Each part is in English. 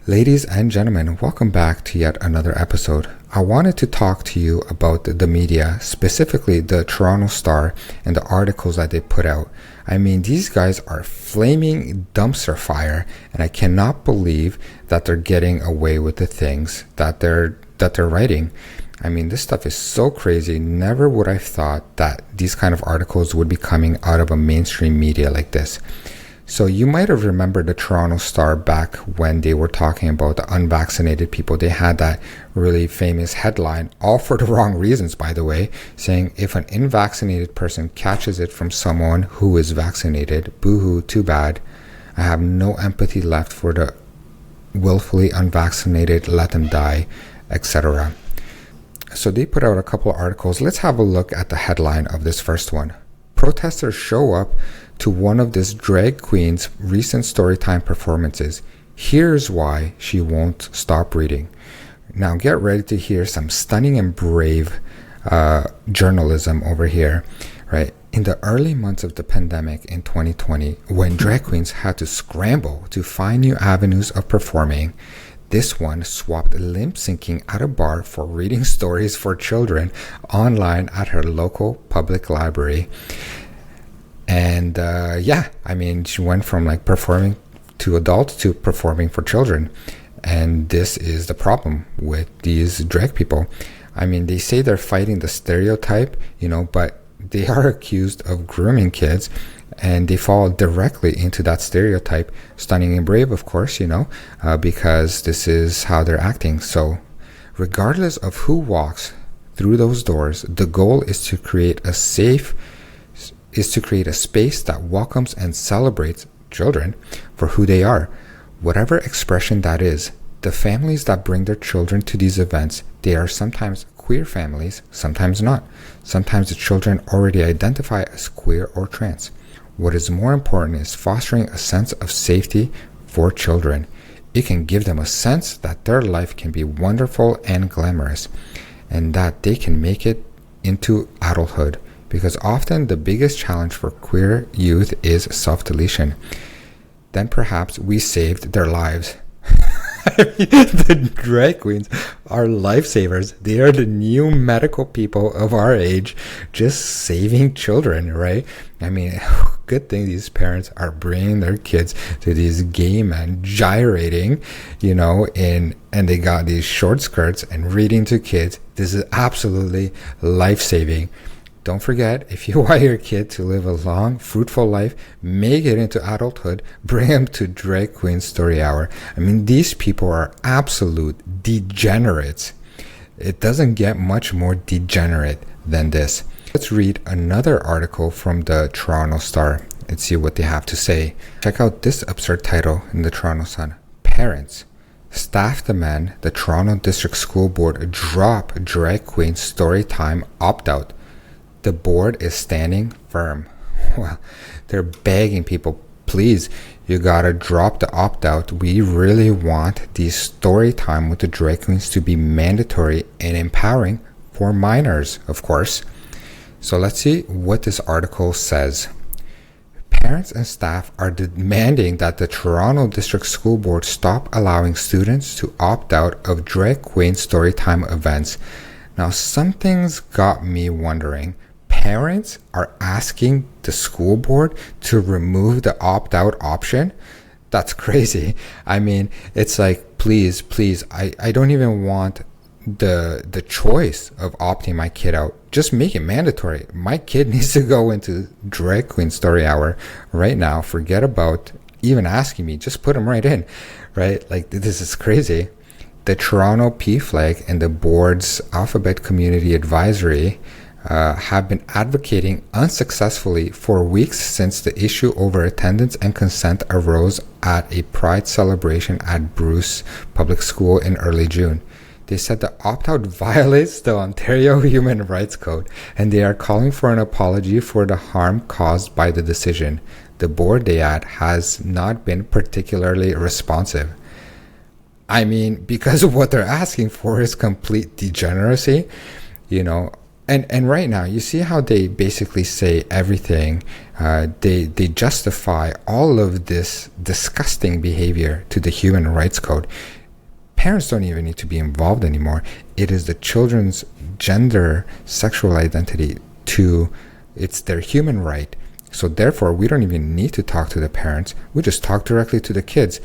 Ladies and gentlemen, welcome back to yet another episode. I wanted to talk to you about the media, specifically the Toronto Star and the articles that they put out. I mean, these guys are flaming dumpster fire, and I cannot believe that they're getting away with the things that they're writing. I mean, this stuff is so crazy. Never would I have thought that these kind of articles would be coming out of a mainstream media like this. So you might have remembered the Toronto Star back when they were talking about the unvaccinated people. They had that really famous headline, all for the wrong reasons, by the way, saying if an unvaccinated person catches it from someone who is vaccinated, boo-hoo, too bad. I have no empathy left for the willfully unvaccinated, let them die, etc. So they put out a couple of articles. Let's have a look at the headline of this first one. Protesters show up to one of this drag queen's recent storytime performances. Here's why she won't stop reading. Now get ready to hear some stunning and brave journalism over here, right? In the early months of the pandemic in 2020, when drag queens had to scramble to find new avenues of performing, this one swapped lip syncing at a bar for reading stories for children online at her local public library. And she went from like performing to adult to performing for children. And this is the problem with these drag people. I mean, they say they're fighting the stereotype, but they are accused of grooming kids, and they fall directly into that stereotype. Stunning and brave, of course, because this is how they're acting. So regardless of who walks through those doors, the goal is to create a space that welcomes and celebrates children for who they are, whatever expression that is. The families that bring their children to these events, they are sometimes queer families, sometimes not. Sometimes the children already identify as queer or trans. What is more important is fostering a sense of safety for children. It can give them a sense that their life can be wonderful and glamorous, and that they can make it into adulthood. Because often the biggest challenge for queer youth is self-deletion. Then perhaps we saved their lives. I mean, the drag queens are lifesavers. They are the new medical people of our age, just saving children, right? I mean, good thing these parents are bringing their kids to these gay men gyrating, and they got these short skirts and reading to kids. This is absolutely life-saving. Don't forget, if you want your kid to live a long, fruitful life, make it into adulthood, bring them to Drag Queen Story Hour. I mean, these people are absolute degenerates. It doesn't get much more degenerate than this. Let's read another article from the Toronto Star and see what they have to say. Check out this absurd title in the Toronto Sun. Parents. Staff demand the Toronto District School Board drop Drag Queen Storytime opt-out. The board is standing firm. Well, they're begging people, please, you gotta drop the opt-out. We really want the story time with the drag queens to be mandatory and empowering for minors, of course. So let's see what this article says. Parents and staff are demanding that the Toronto District School Board stop allowing students to opt out of drag queen storytime events. Now, something's got me wondering. Parents are asking the school board to remove the opt-out option? That's crazy. I mean, it's like, please, I don't even want the choice of opting my kid out. Just make it mandatory. My kid needs to go into Drag Queen Story Hour right now. Forget about even asking me. Just put them right in, right? Like, this is crazy. The Toronto PFLAG and the board's Alphabet Community Advisory have been advocating unsuccessfully for weeks since the issue over attendance and consent arose at a Pride celebration at Bruce Public School in early June. They said the opt-out violates the Ontario Human Rights Code, and they are calling for an apology for the harm caused by the decision. The board, they add, has not been particularly responsive. I mean, because of what they're asking for is complete degeneracy, And right now, you see how they basically say everything. They justify all of this disgusting behavior to the Human Rights Code. Parents don't even need to be involved anymore. It is the children's gender, sexual identity it's their human right. So therefore, we don't even need to talk to the parents. We just talk directly to the kids.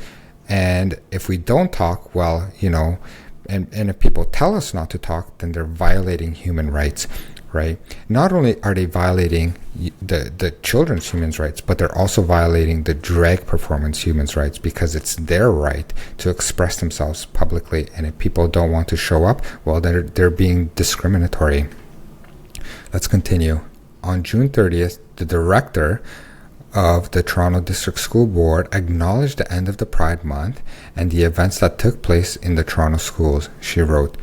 And if we don't talk, well, and if people tell us not to talk, then they're violating human rights, right? Not only are they violating the children's human rights, but they're also violating the drag performance human rights, because it's their right to express themselves publicly. And if people don't want to show up, well, they're being discriminatory. Let's continue. On June 30th, the director of the Toronto District School Board acknowledged the end of the Pride Month and the events that took place in the Toronto schools. She wrote,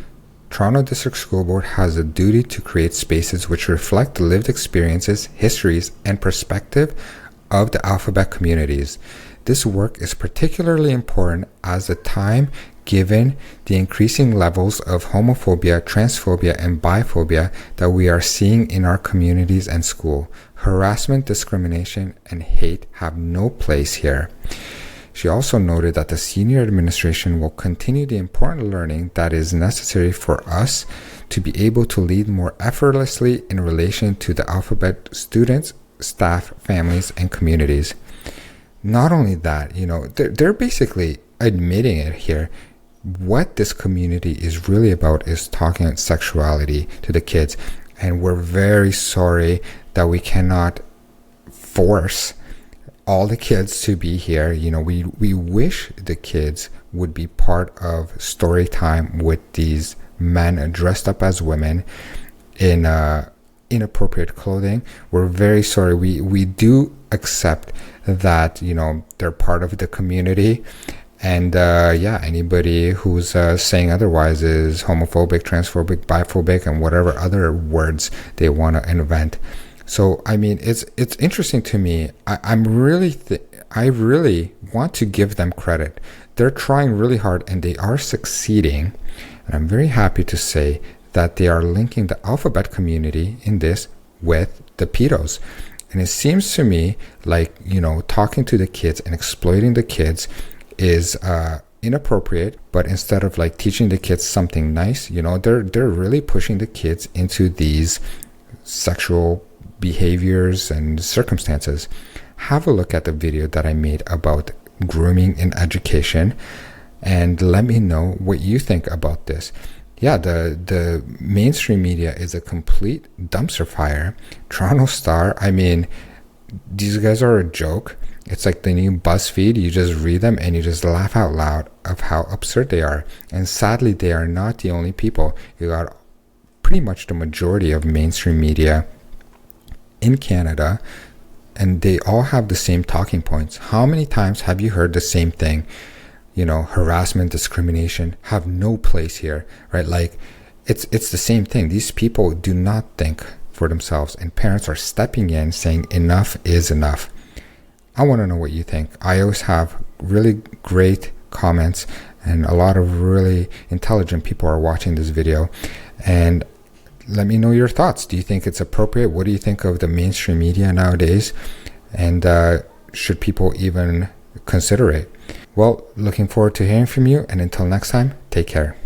"Toronto District School Board has a duty to create spaces which reflect the lived experiences, histories, and perspective of the alphabet communities. This work is particularly important as the time given the increasing levels of homophobia, transphobia, and biphobia that we are seeing in our communities and school. Harassment, discrimination, and hate have no place here." She also noted that the senior administration will continue the important learning that is necessary for us to be able to lead more effortlessly in relation to the alphabet students, staff, families, and communities. Not only that, they're basically admitting it here. What this community is really about is talking about sexuality to the kids. And we're very sorry that we cannot force all the kids to be here. We wish the kids would be part of story time with these men dressed up as women in inappropriate clothing. We're very sorry. We do accept that, they're part of the community. And anybody who's saying otherwise is homophobic, transphobic, biphobic, and whatever other words they want to invent. So, it's interesting to me. I really want to give them credit. They're trying really hard and they are succeeding. And I'm very happy to say that they are linking the alphabet community in this with the pedos. And it seems to me like, talking to the kids and exploiting the kids is inappropriate. But instead of like teaching the kids something nice, they're really pushing the kids into these sexual behaviors and circumstances. Have a look at the video that I made about grooming in education and let me know what you think about this. Yeah, the mainstream media is a complete dumpster fire. Toronto Star, these guys are a joke. It's like the new BuzzFeed. You just read them and you just laugh out loud of how absurd they are. And sadly, they are not the only people. You got pretty much the majority of mainstream media in Canada, and they all have the same talking points. How many times have you heard the same thing? Harassment, discrimination have no place here, right? Like, it's the same thing. These people do not think for themselves, and parents are stepping in saying enough is enough. I want to know what you think. I always have really great comments, and a lot of really intelligent people are watching this video. And let me know your thoughts. Do you think it's appropriate? What do you think of the mainstream media nowadays? And should people even consider it? Well, looking forward to hearing from you. And until next time, take care.